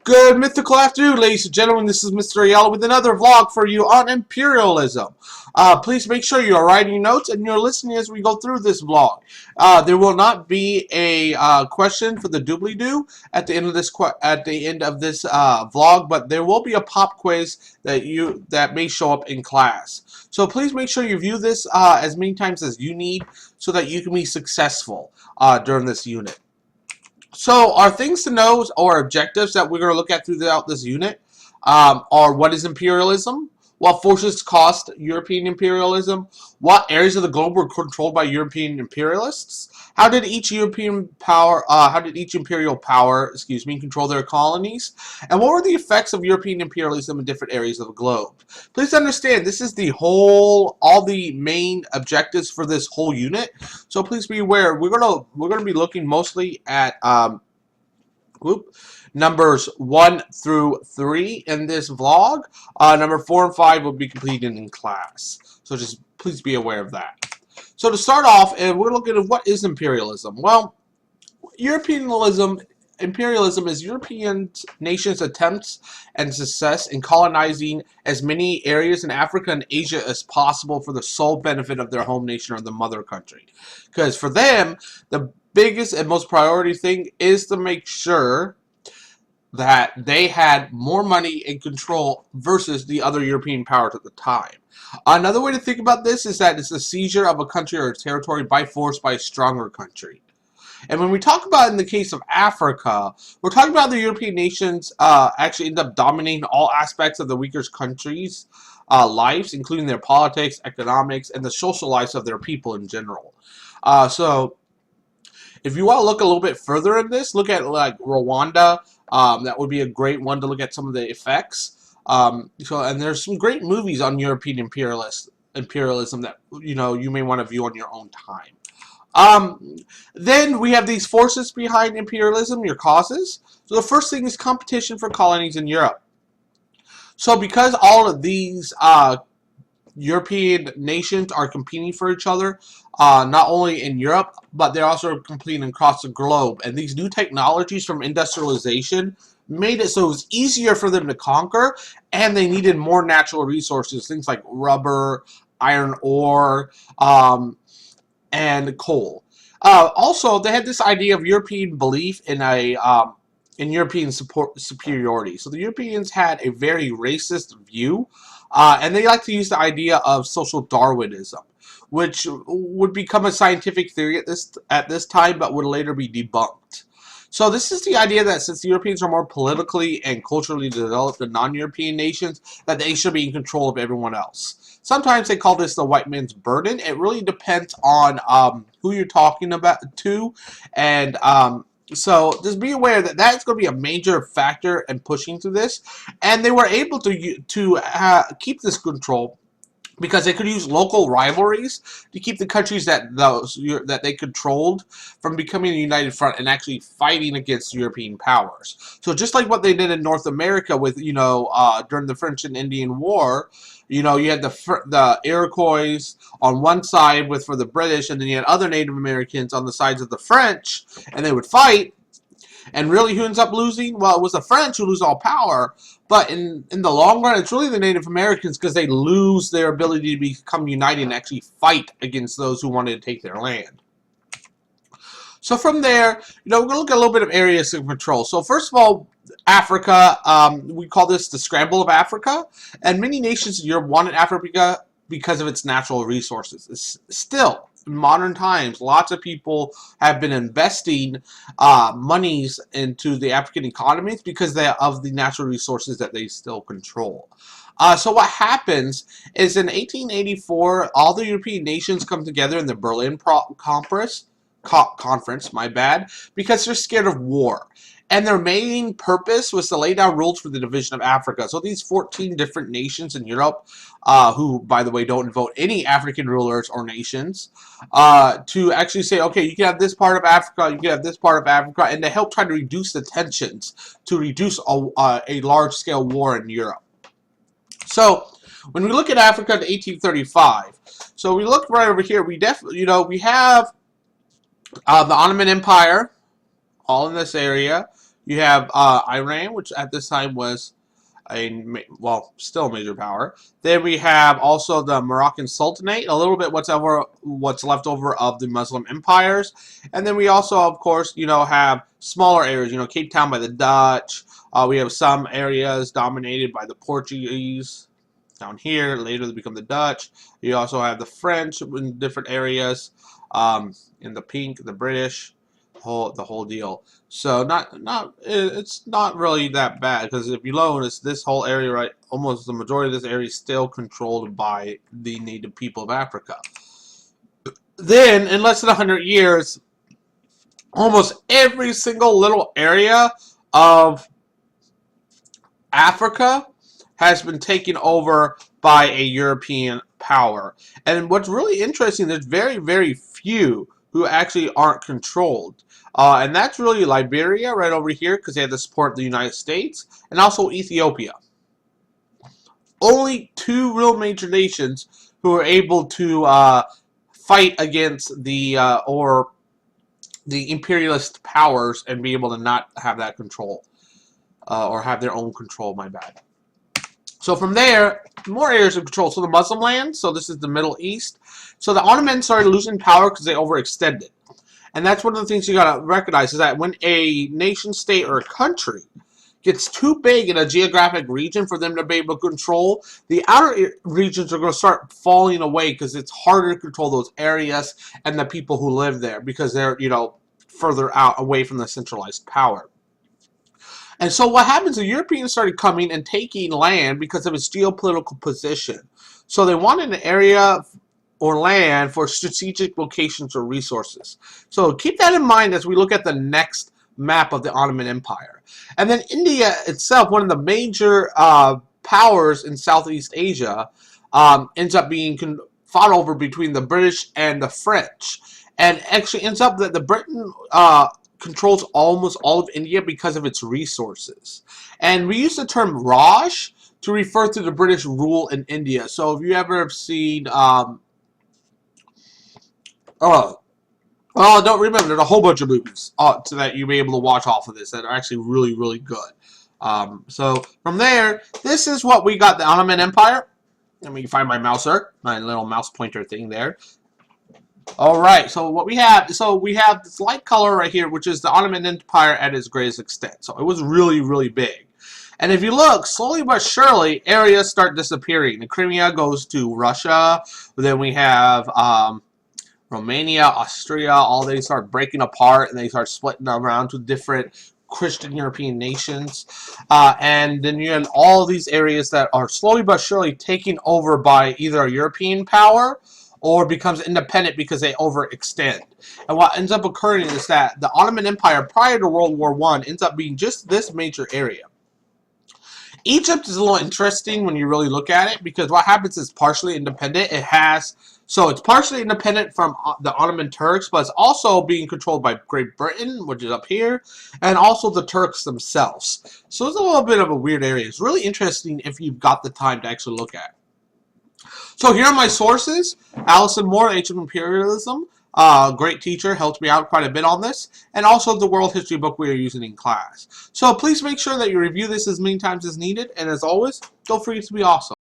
Good mythical afternoon, ladies and gentlemen. This is Mr. Ayala with another vlog for you on imperialism. Please make sure you are writing notes and you're listening as we go through this vlog. There will not be a question for the doobly-doo at the end of this vlog, but there will be a pop quiz that may show up in class. So please make sure you view this as many times as you need so that you can be successful during this unit. So our things to know or objectives that we're going to look at throughout this unit are: what is imperialism? What forces caused European imperialism? What areas of the globe were controlled by European imperialists? How did each imperial power, control their colonies? And what were the effects of European imperialism in different areas of the globe? Please understand, this is all the main objectives for this whole unit. So please be aware, we're gonna be looking mostly at numbers 1 through 3 in this vlog. Number 4 and 5 will be completed in class. So just please be aware of that. So to start off, we're looking at what is imperialism. Well, imperialism is European nations' attempts and success in colonizing as many areas in Africa and Asia as possible for the sole benefit of their home nation or the mother country. Because for them, the biggest and most priority thing is to make sure that they had more money and control versus the other European powers at the time. Another way to think about this is that it's the seizure of a country or a territory by force by a stronger country. And when we talk about in the case of Africa, we're talking about the European nations actually end up dominating all aspects of the weaker countries' lives, including their politics, economics, and the social lives of their people in general. So if you want to look a little bit further in this, look at like Rwanda. That would be a great one to look at some of the effects. And there's some great movies on European imperialism that you may want to view on your own time. Then we have these forces behind imperialism, your causes. So the first thing is competition for colonies in Europe. So because all of these European nations are competing for each other, not only in Europe, but they're also competing across the globe. And these new technologies from industrialization made it so it was easier for them to conquer, and they needed more natural resources, things like rubber, iron ore, and coal. Also, they had this idea of European belief in European superiority. So the Europeans had a very racist view, and they like to use the idea of social Darwinism, which would become a scientific theory at this time, but would later be debunked. So this is the idea that since the Europeans are more politically and culturally developed than non-European nations, that they should be in control of everyone else. Sometimes they call this the white man's burden. It really depends on who you're talking about to, and so just be aware that that's going to be a major factor in pushing through this. And they were able to keep this control because they could use local rivalries to keep the countries that they controlled from becoming a united front and actually fighting against European powers. So just like what they did in North America with, during the French and Indian War, you had the Iroquois on one side for the British, and then you had other Native Americans on the sides of the French, and they would fight. And really, who ends up losing? Well, it was the French who lose all power, but in the long run, it's really the Native Americans because they lose their ability to become united and actually fight against those who wanted to take their land. So from there, we're going to look at a little bit of areas of control. So first of all, Africa, we call this the Scramble of Africa, and many nations in Europe wanted Africa because of its natural resources. It's still, in modern times, lots of people have been investing monies into the African economies because of the natural resources that they still control. So what happens is in 1884, all the European nations come together in the Berlin conference, because they're scared of war. And their main purpose was to lay down rules for the division of Africa. So these 14 different nations in Europe, who, by the way, don't vote any African rulers or nations, to actually say, okay, you can have this part of Africa, you can have this part of Africa, and to help try to reduce the tensions, to reduce a large-scale war in Europe. So when we look at Africa in 1835, so we look right over here, we definitely, we have the Ottoman Empire, all in this area. You have Iran, which at this time was still a major power. Then we have also the Moroccan Sultanate, a little bit what's left over of the Muslim empires, and then we also, of course, have smaller areas. Cape Town by the Dutch. We have some areas dominated by the Portuguese down here. Later they become the Dutch. You also have the French in different areas. In the pink, the British, the whole deal. So it's not really that bad, because if you notice, this whole area, right, almost the majority of this area is still controlled by the native people of Africa. Then, in less than 100 years, almost every single little area of Africa has been taken over by a European power. And what's really interesting, there's very, very few who actually aren't controlled. And that's really Liberia right over here, because they have the support of the United States, and also Ethiopia. Only two real major nations who are able to fight against the imperialist powers and be able to not have that control, or have their own control, my bad. So from there, more areas of control. So the Muslim lands, so this is the Middle East. So the Ottomans started losing power because they overextended. And that's one of the things you got to recognize, is that when a nation state or a country gets too big in a geographic region for them to be able to control, the outer regions are going to start falling away, because it's harder to control those areas and the people who live there, because they're, further out away from the centralized power. And so what happens, the Europeans started coming and taking land because of its geopolitical position. So they wanted an area or land for strategic locations or resources. So keep that in mind as we look at the next map of the Ottoman Empire. And then India itself, one of the major powers in Southeast Asia, ends up being fought over between the British and the French. And actually ends up that the Britain controls almost all of India because of its resources. And we use the term Raj to refer to the British rule in India. So if you ever have seen, well, I don't remember, there's a whole bunch of movies so that you'll be able to watch off of this that are actually really, really good. So from there, this is what we got, the Ottoman Empire. Let me find my mouser, my little mouse pointer thing there. Alright, so what we have, this light color right here, which is the Ottoman Empire at its greatest extent. So it was really, really big. And if you look, slowly but surely, areas start disappearing. The Crimea goes to Russia. Then we have Romania, Austria, all they start breaking apart, and they start splitting around to different Christian European nations. And then you have all these areas that are slowly but surely taken over by either a European power or becomes independent because they overextend. And what ends up occurring is that the Ottoman Empire prior to World War I ends up being just this major area. Egypt is a little interesting when you really look at it, because what happens is partially independent. It's partially independent from the Ottoman Turks, but it's also being controlled by Great Britain, which is up here, and also the Turks themselves. So it's a little bit of a weird area. It's really interesting if you've got the time to actually look at it. So here are my sources. Allison Moore, Ancient Imperialism. Great teacher, helped me out quite a bit on this. And also the world history book we are using in class. So please make sure that you review this as many times as needed. And as always, feel free to be awesome.